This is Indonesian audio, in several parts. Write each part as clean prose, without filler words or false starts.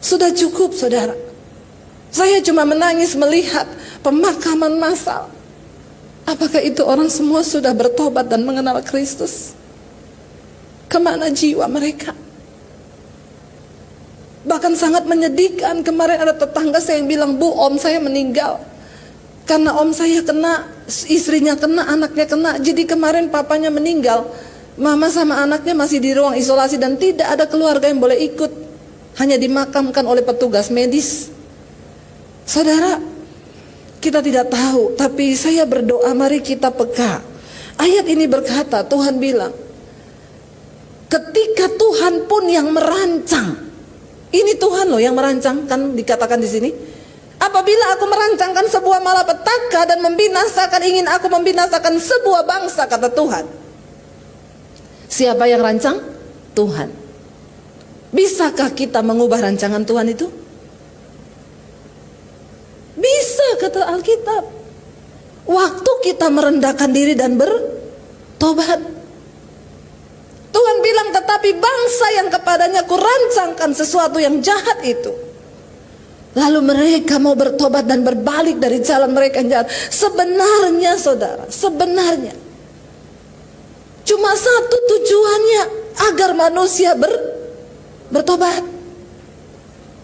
Sudah cukup saudara. Saya cuma menangis melihat pemakaman massal. Apakah itu orang semua sudah bertobat dan mengenal Kristus? Kemana jiwa mereka? Bahkan sangat menyedihkan. Kemarin ada tetangga saya yang bilang, "Bu, om saya meninggal karena om saya kena, istrinya kena, anaknya kena. Jadi kemarin papanya meninggal, mama sama anaknya masih di ruang isolasi dan tidak ada keluarga yang boleh ikut. Hanya dimakamkan oleh petugas medis." Saudara, kita tidak tahu, tapi saya berdoa mari kita peka. Ayat ini berkata, Tuhan bilang, ketika Tuhan pun yang merancang. Ini Tuhan loh yang merancang, kan dikatakan di sini. Apabila aku merancangkan sebuah malapetaka dan ingin aku membinasakan sebuah bangsa, kata Tuhan. Siapa yang rancang? Tuhan. Bisakah kita mengubah rancangan Tuhan itu? Bisa, kata Alkitab. Waktu kita merendahkan diri dan bertobat. Tuhan bilang, tetapi bangsa yang kepadanya kurancangkan sesuatu yang jahat itu, lalu mereka mau bertobat dan berbalik dari jalan mereka yang jahat. Sebenarnya saudara, sebenarnya cuma satu tujuannya, agar manusia bertobat,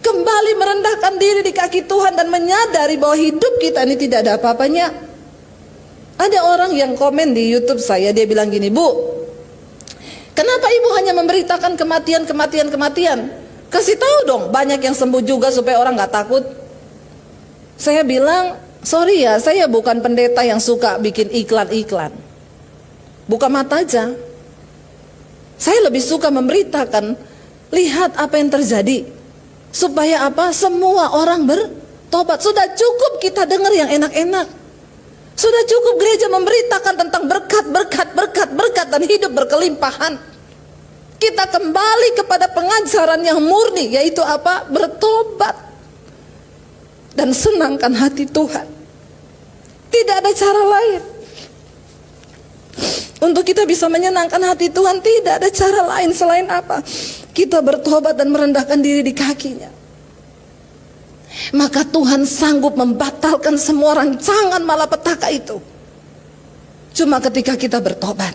kembali merendahkan diri di kaki Tuhan dan menyadari bahwa hidup kita ini tidak ada apa-apanya. Ada orang yang komen di YouTube saya, dia bilang gini, "Bu, kenapa ibu hanya memberitakan kematian? Kasih tahu dong, banyak yang sembuh juga supaya orang gak takut." Saya bilang, sorry ya, saya bukan pendeta yang suka bikin iklan-iklan. Buka mata aja. Saya lebih suka memberitakan, lihat apa yang terjadi. Supaya apa? Semua orang bertobat. Sudah cukup kita dengar yang enak-enak. Sudah cukup gereja memberitakan tentang berkat dan hidup berkelimpahan. Kita kembali kepada pengajaran yang murni, yaitu apa? Bertobat dan senangkan hati Tuhan. Tidak ada cara lain untuk kita bisa menyenangkan hati Tuhan. Tidak ada cara lain selain apa? Kita bertobat dan merendahkan diri di kakinya. Maka Tuhan sanggup membatalkan semua rancangan malapetaka itu. Cuma ketika kita bertobat.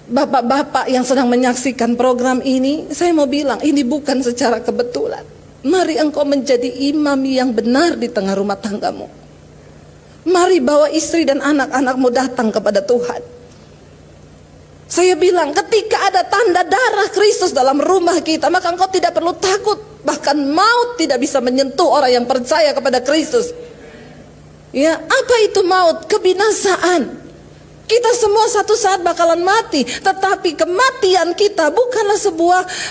Bapak-bapak yang sedang menyaksikan program ini, saya mau bilang, ini bukan secara kebetulan. Mari engkau menjadi imam yang benar di tengah rumah tanggamu. Mari bawa istri dan anak-anakmu datang kepada Tuhan. Saya bilang, ketika ada tanda darah Kristus dalam rumah kita, maka engkau tidak perlu takut. Bahkan maut tidak bisa menyentuh orang yang percaya kepada Kristus. Ya, apa itu maut? Kebinasaan. Kita semua satu saat bakalan mati, tetapi kematian kita bukanlah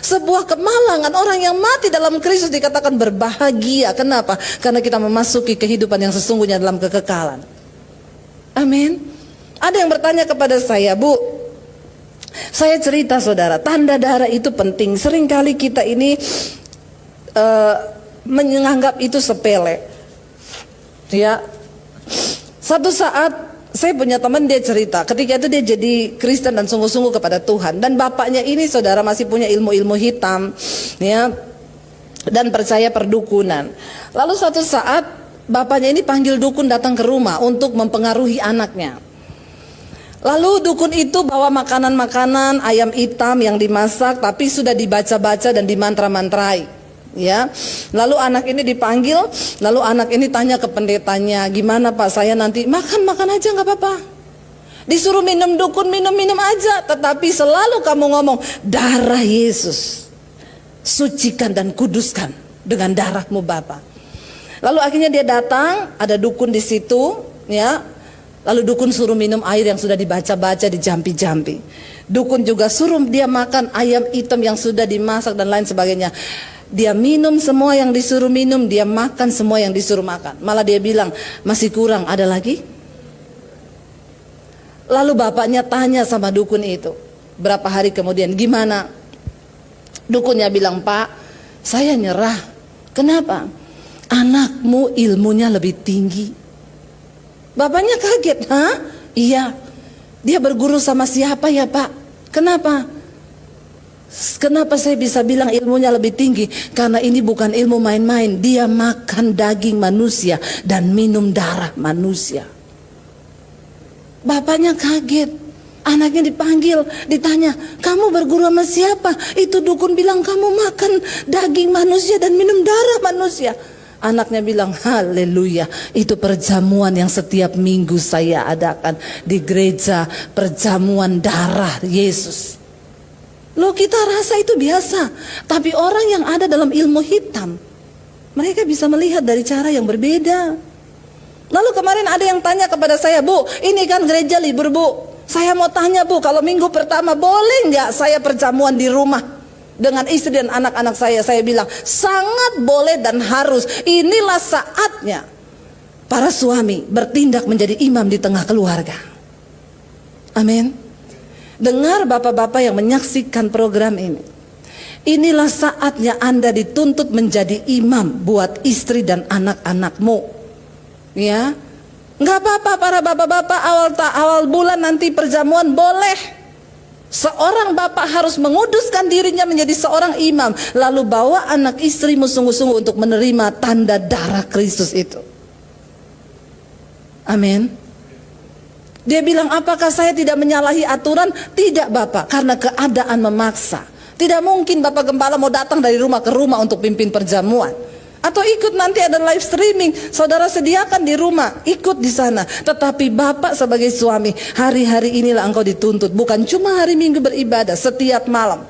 sebuah kemalangan. Orang yang mati dalam Kristus dikatakan berbahagia. Kenapa? Karena kita memasuki kehidupan yang sesungguhnya dalam kekekalan. Amin. Ada yang bertanya kepada saya, "Bu, saya cerita saudara, tanda darah itu penting. Seringkali kita ini menganggap itu sepele." Ya, satu saat saya punya teman, dia cerita, ketika itu dia jadi Kristen dan sungguh-sungguh kepada Tuhan. Dan bapaknya ini saudara masih punya ilmu-ilmu hitam, ya, dan percaya perdukunan. Lalu suatu saat bapaknya ini panggil dukun datang ke rumah untuk mempengaruhi anaknya. Lalu dukun itu bawa makanan-makanan ayam hitam yang dimasak tapi sudah dibaca-baca dan dimantra-mantrai. Ya, lalu anak ini dipanggil, lalu anak ini tanya ke pendetanya, "Gimana Pak, saya nanti makan aja nggak apa-apa." Disuruh minum dukun, minum aja, tetapi selalu kamu ngomong, "Darah Yesus, sucikan dan kuduskan dengan darahmu Bapa." Lalu akhirnya dia datang, ada dukun di situ, ya. Lalu dukun suruh minum air yang sudah dibaca-baca, dijampi-jampi. Dukun juga suruh dia makan ayam hitam yang sudah dimasak dan lain sebagainya. Dia minum semua yang disuruh minum, dia makan semua yang disuruh makan. Malah dia bilang, "Masih kurang, ada lagi?" Lalu bapaknya tanya sama dukun itu. Berapa hari kemudian, "Gimana?" Dukunnya bilang, "Pak, saya nyerah." "Kenapa?" "Anakmu ilmunya lebih tinggi." Bapaknya kaget, "Hah? Iya." "Dia berguru sama siapa ya Pak?" "Kenapa?" Kenapa saya bisa bilang ilmunya lebih tinggi? Karena ini bukan ilmu main-main. Dia makan daging manusia dan minum darah manusia. Bapaknya kaget. Anaknya dipanggil, ditanya, kamu berguru sama siapa? Itu dukun bilang kamu makan daging manusia dan minum darah manusia. Anaknya bilang, haleluya, itu perjamuan yang setiap minggu saya adakan di gereja, perjamuan darah Yesus. Loh, kita rasa itu biasa, tapi orang yang ada dalam ilmu hitam, mereka bisa melihat dari cara yang berbeda. Lalu kemarin ada yang tanya kepada saya, Bu, ini kan gereja libur, Bu. Saya mau tanya, Bu, kalau minggu pertama boleh nggak saya perjamuan di rumah dengan istri dan anak-anak saya? Saya bilang, sangat boleh dan harus. Inilah saatnya para suami bertindak menjadi imam di tengah keluarga. Amin. Dengar bapak-bapak yang menyaksikan program ini. Inilah saatnya Anda dituntut menjadi imam buat istri dan anak-anakmu. Ya, nggak apa-apa para bapak-bapak awal bulan nanti perjamuan boleh. Seorang bapak harus menguduskan dirinya menjadi seorang imam, lalu bawa anak istrimu sungguh-sungguh untuk menerima tanda darah Kristus itu. Amin. Dia bilang, apakah saya tidak menyalahi aturan? Tidak, Bapak, karena keadaan memaksa. Tidak mungkin Bapak Gembala mau datang dari rumah ke rumah untuk pimpin perjamuan. Atau ikut nanti ada live streaming, saudara sediakan di rumah, ikut di sana. Tetapi Bapak sebagai suami, hari-hari inilah engkau dituntut. Bukan cuma hari Minggu beribadah, setiap malam.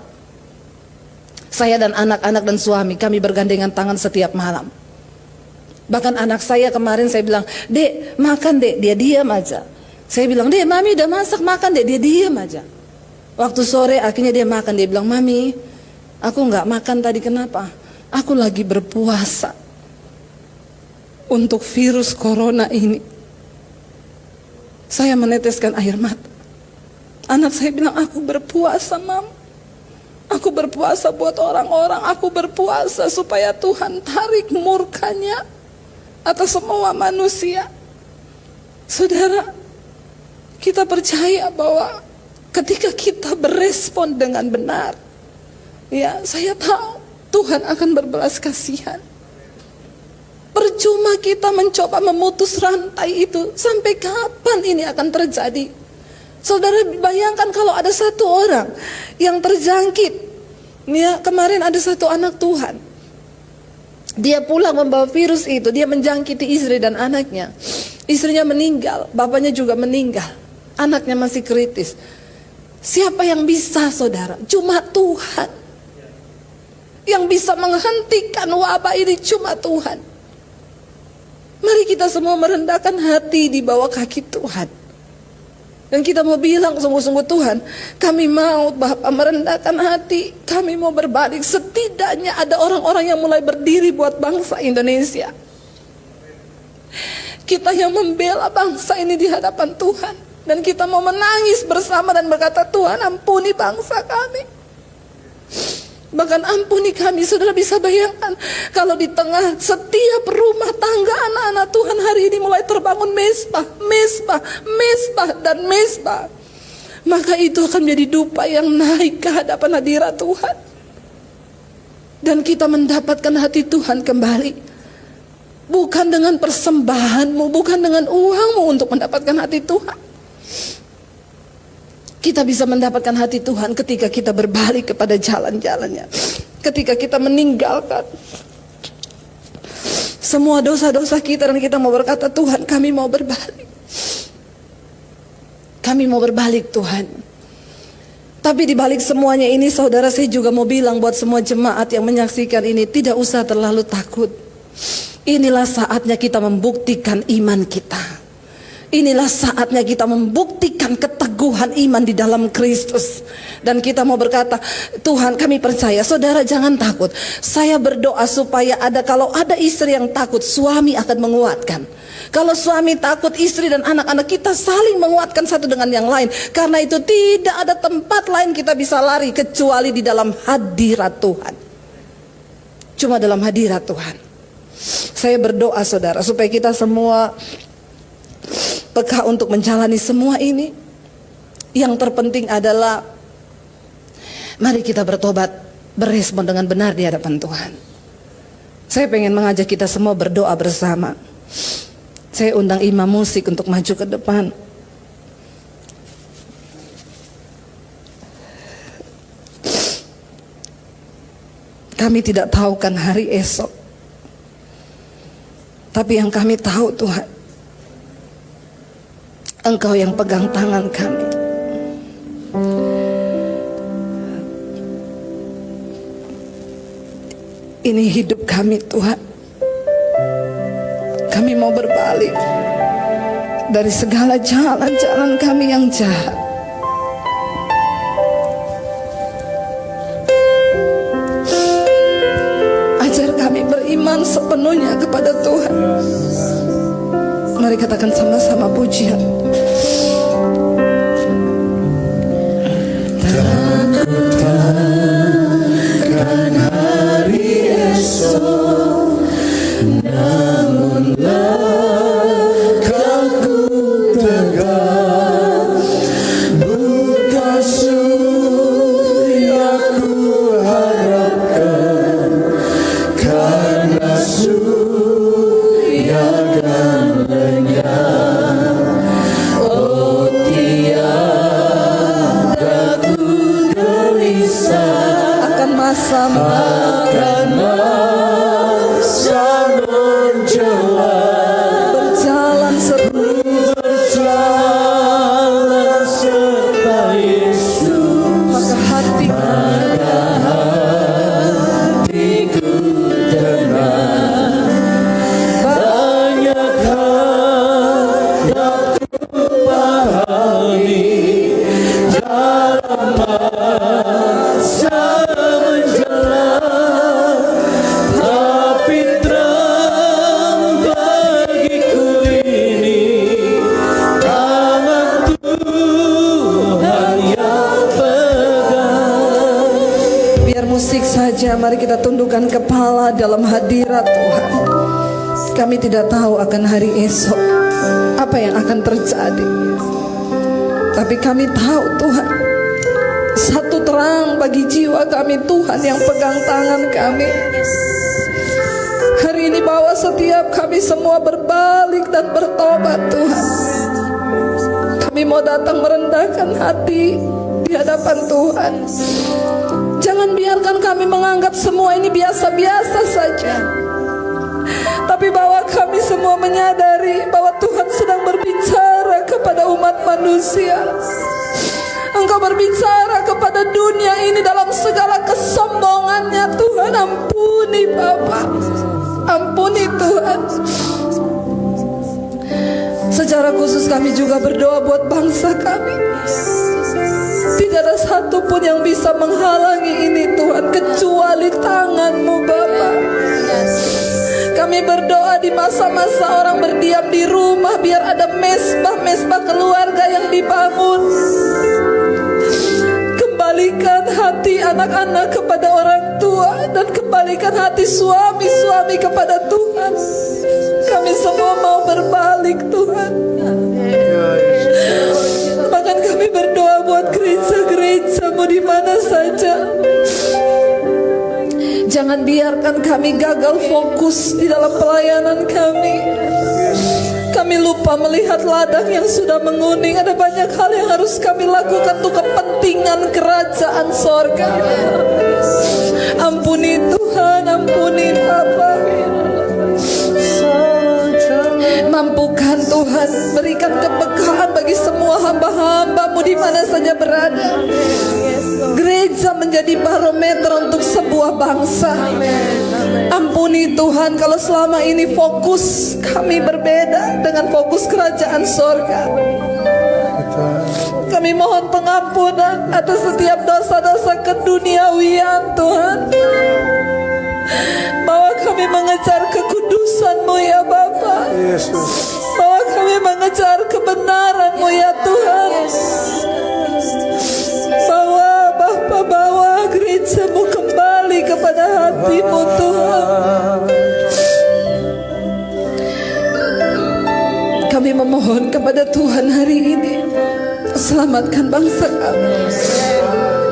Saya dan anak-anak dan suami, kami bergandengan tangan setiap malam. Bahkan anak saya kemarin saya bilang, Dek, makan Dek, dia diam aja. Saya bilang, Dek, Mami udah masak, makan Dek, dia diam aja. Waktu sore akhirnya dia makan, dia bilang, Mami, aku gak makan tadi, kenapa? Aku lagi berpuasa untuk virus corona ini. Saya meneteskan air mata. Anak saya bilang, aku berpuasa, Mam. Aku berpuasa buat orang-orang, aku berpuasa supaya Tuhan tarik murkanya atas semua manusia. Saudara, kita percaya bahwa ketika kita berespon dengan benar, ya, saya tahu Tuhan akan berbelas kasihan. Percuma kita mencoba memutus rantai itu. Sampai kapan ini akan terjadi? Saudara bayangkan kalau ada satu orang yang terjangkit. Ya, kemarin ada satu anak Tuhan. Dia pulang membawa virus itu. Dia menjangkiti istri dan anaknya. Istrinya meninggal, bapaknya juga meninggal. Anaknya masih kritis. Siapa yang bisa, saudara? Cuma Tuhan. Yang bisa menghentikan wabah ini cuma Tuhan. Mari kita semua merendahkan hati di bawah kaki Tuhan. Dan kita mau bilang sungguh-sungguh, Tuhan, kami mau Bapak merendahkan hati. Kami mau berbalik. Setidaknya ada orang-orang yang mulai berdiri buat bangsa Indonesia. Kita yang membela bangsa ini di hadapan Tuhan. Dan kita mau menangis bersama dan berkata, Tuhan ampuni bangsa kami. Bahkan ampuni kami. Saudara bisa bayangkan kalau di tengah setiap rumah tangga anak-anak Tuhan hari ini mulai terbangun mesbah, mesbah, mesbah dan mesbah, maka itu akan menjadi dupa yang naik ke hadapan hadirat Tuhan. Dan kita mendapatkan hati Tuhan kembali. Bukan dengan persembahanmu, bukan dengan uangmu untuk mendapatkan hati Tuhan. Kita bisa mendapatkan hati Tuhan ketika kita berbalik kepada jalan-jalannya. Ketika kita meninggalkan semua dosa-dosa kita dan kita mau berkata, Tuhan, kami mau berbalik. Kami mau berbalik, Tuhan. Tapi di balik semuanya ini, saudara, saya juga mau bilang buat semua jemaat yang menyaksikan ini, tidak usah terlalu takut. Inilah saatnya kita membuktikan iman kita. Inilah saatnya kita membuktikan keteguhan iman di dalam Kristus. Dan kita mau berkata, Tuhan, kami percaya. Saudara jangan takut. Saya berdoa supaya kalau ada istri yang takut, suami akan menguatkan. Kalau suami takut, istri dan anak-anak kita saling menguatkan satu dengan yang lain. Karena itu tidak ada tempat lain kita bisa lari kecuali di dalam hadirat Tuhan. Cuma dalam hadirat Tuhan. Saya berdoa, saudara, supaya kita semua peka untuk menjalani semua ini. Yang terpenting adalah Mari kita bertobat, berespon dengan benar di hadapan Tuhan. Saya pengen mengajak kita semua berdoa bersama. Saya undang imam musik untuk maju ke depan. Kami tidak tahu kan hari esok, tapi yang kami tahu Tuhan, Engkau yang pegang tangan kami. Ini hidup kami Tuhan. Kami mau berbalik dari segala jalan-jalan kami yang jahat. Ajar kami beriman sepenuhnya kepada Tuhan. Mari katakan sama-sama pujian. Takutkan hari esok, namunlah aku tegak, bukan surya ku harapkan, karena surya akan lenyap. Oh tiada ku gelisah akan masa menjelang, berjalan serta Yesus, maka hatiku tenang. Banyak hal yang ku pahami dalam masa menjelang, tapi terang bagiku ini tangan Tuhan yang pegang. Biar musik saja, mari kita tundukkan kepala dalam hadirat Tuhan. Kami tidak tahu akan hari esok apa yang akan terjadi, tapi kami tahu Tuhan, satu terang bagi jiwa kami, Tuhan yang pegang tangan kami. Hari ini bawa setiap kami semua berbalik dan bertobat Tuhan. Kami mau datang merendahkan hati di hadapan Tuhan. Jangan biarkan kami menganggap semua ini biasa-biasa saja, tapi bahwa kami semua menyadari bahwa Tuhan sedang berbicara kepada umat manusia. Engkau berbicara kepada dunia ini dalam segala kesombongannya. Tuhan ampuni Bapa, ampuni Tuhan. Secara khusus kami juga berdoa buat bangsa kami. Tidak ada satupun yang bisa menghalangi ini Tuhan, kecuali tangan-Mu Bapa. Kami berdoa di masa-masa orang berdiam di rumah, biar ada mesbah-mesbah keluarga yang dibangun. Kembalikan hati anak-anak kepada orang tua, dan kembalikan hati suami-suami kepada Tuhan. Kami semua mau berbalik Tuhan. Bahkan kami berdoa buat gereja-gereja-Mu di mana saja. Jangan biarkan kami gagal fokus di dalam pelayanan kami. Kami lupa melihat ladang yang sudah menguning. Ada banyak hal yang harus kami lakukan untuk kepentingan kerajaan sorga. Ampuni Tuhan, ampuni Bapa. Mampukan Tuhan, berikan keberkahan bagi semua hamba-hamba-Mu di mana saja berada. Gereja menjadi barometer untuk sebuah bangsa. Ampuni Tuhan kalau selama ini fokus kami berbeda dengan fokus kerajaan sorga. Kami mohon pengampunan atas setiap dosa-dosa keduniawian Tuhan. Bahwa kami mengejar kekudusan-Mu ya Bapa. Bahwa kami mengejar kebenaran-Mu ya Tuhan. Bawa gereja-Mu kembali kepada hati-Mu Tuhan. Kami memohon kepada Tuhan hari ini, selamatkan bangsa kami.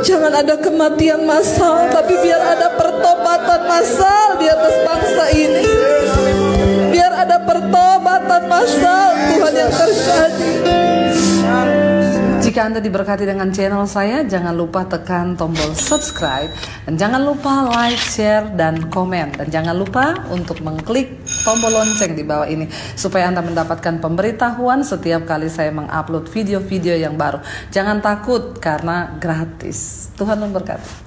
Jangan ada kematian massal, tapi biar ada pertobatan massal di atas bangsa ini. Biar ada pertobatan massal, Tuhan, yang terjadi. Jika Anda diberkati dengan channel saya, jangan lupa tekan tombol subscribe. Dan jangan lupa like, share, dan komen. Dan jangan lupa untuk mengklik tombol lonceng di bawah ini, supaya Anda mendapatkan pemberitahuan setiap kali saya mengupload video-video yang baru. Jangan takut, karena gratis. Tuhan memberkati.